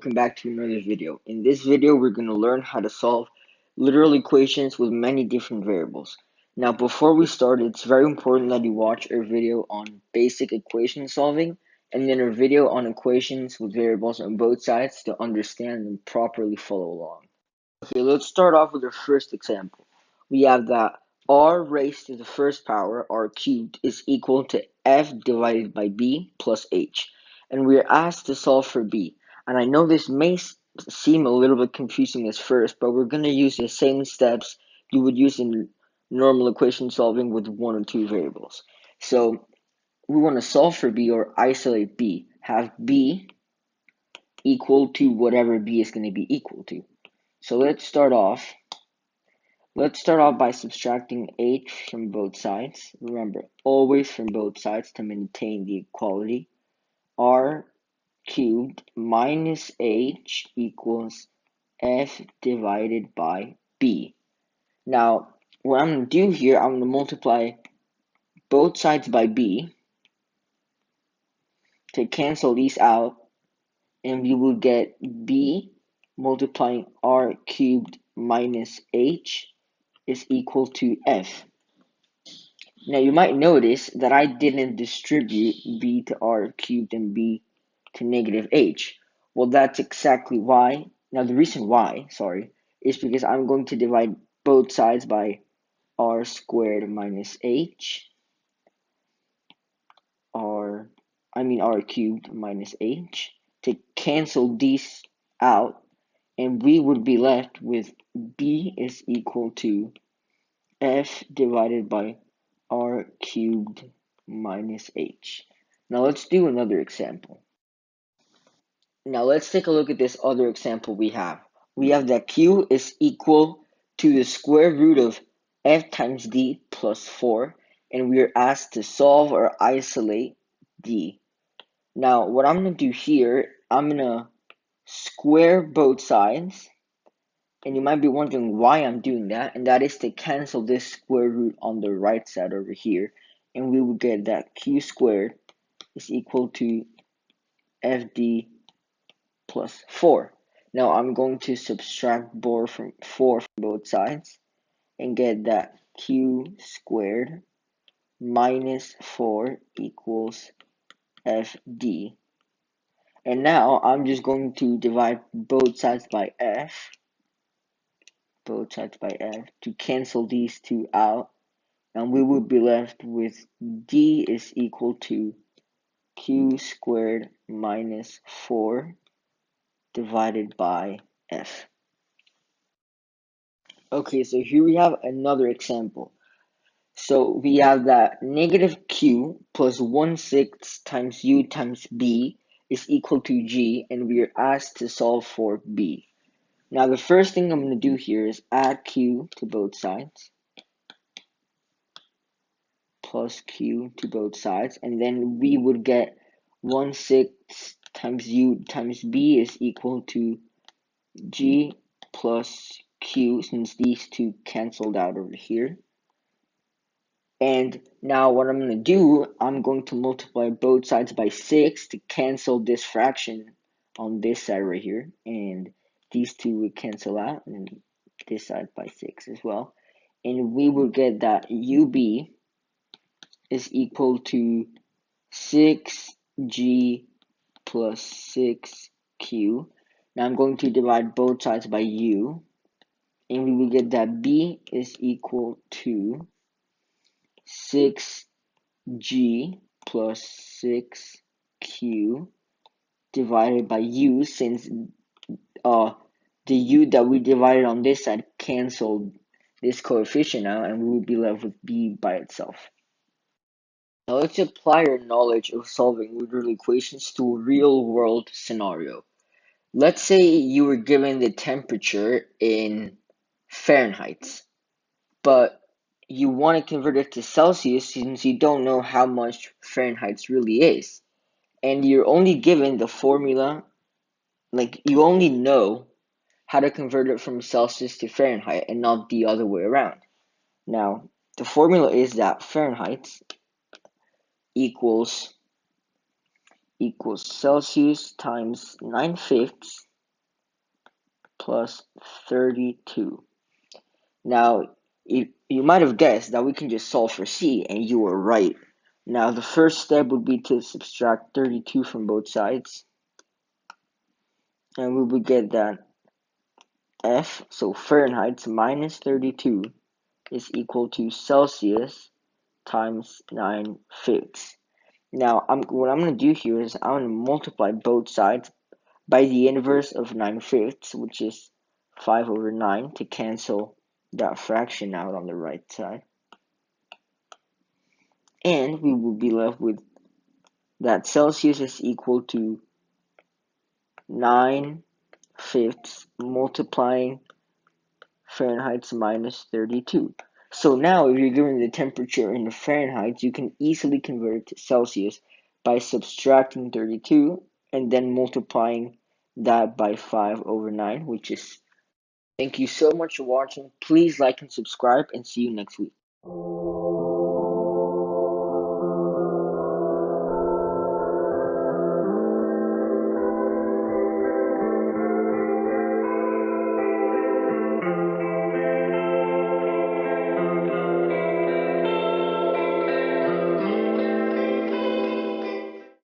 welcome back to another video. In this video, we're going to learn how to solve literal equations with many different variables. Now, before we start, it's very important that you watch our video on basic equation solving and then our video on equations with variables on both sides to understand and properly follow along. Okay, let's start off with our first example. We have that r raised to the first power, r cubed, is equal to f divided by b plus h. And we are asked to solve for b. And I know this may seem a little bit confusing at first, but we're going to use the same steps you would use in normal equation solving with one or two variables. So we want to solve for b or isolate b. Have b equal to whatever b is going to be equal to. So let's start off by subtracting h from both sides. Remember, always from both sides to maintain the equality. R cubed minus h equals f divided by b. Now, what I'm going to do here, I'm going to multiply both sides by b to cancel these out, and we will get b multiplying r cubed minus h is equal to f. Now you might notice that I didn't distribute b to r cubed and b to negative h. Well, that's exactly why. Now the reason why, is because I'm going to divide both sides by r squared minus h, r cubed minus h, to cancel these out, and we would be left with b is equal to f divided by r cubed minus h. Now let's do another example. Now let's take a look at this other example we have. We have that q is equal to the square root of f times d plus 4, and we are asked to solve or isolate d. Now what I'm going to do here, I'm going to square both sides. And you might be wondering why I'm doing that, and that is to cancel this square root on the right side over here, and we will get that q squared is equal to fd plus 4. Now I'm going to subtract 4 from both sides and get that q squared minus 4 equals fd. And now I'm just going to divide both sides by f to cancel these two out, and we would be left with d is equal to q squared minus 4 divided by f. Okay, so here we have another example. So we have that negative q plus 1/6 times u times b is equal to g, and we are asked to solve for b. Now the first thing I'm going to do here is add q to both sides, plus q to both sides, and then we would get 1/6 times u times b is equal to g plus q, since these two canceled out over here. And now what I'm going to do, I'm going to multiply both sides by 6 to cancel this fraction on this side right here, and these two would cancel out, and this side by 6 as well, and we will get that ub is equal to 6g plus 6q. Now I'm going to divide both sides by u, and we will get that b is equal to 6g plus 6q divided by u, since the u that we divided on this side canceled this coefficient out, and we would be left with b by itself. Now let's apply our knowledge of solving literal equations to a real-world scenario. Let's say you were given the temperature in Fahrenheit, but you want to convert it to Celsius since you don't know how much Fahrenheit really is. And you're only given the formula, like you only know how to convert it from Celsius to Fahrenheit and not the other way around. Now, the formula is that Fahrenheit equals Celsius times 9/5 plus 32. Now, you might have guessed that we can just solve for C, and you were right. Now, the first step would be to subtract 32 from both sides, and we would get that F, so Fahrenheit minus 32, is equal to Celsius times 9/5. Now, what I'm going to do here is I'm going to multiply both sides by the inverse of 9/5, which is 5 over 9, to cancel that fraction out on the right side. And we will be left with that Celsius is equal to 9/5 multiplying Fahrenheit minus 32. So now if you're given the temperature in the Fahrenheit, you can easily convert it to Celsius by subtracting 32 and then multiplying that by 5 over 9, which is. Thank you so much for watching. Please like and subscribe, and see you next week.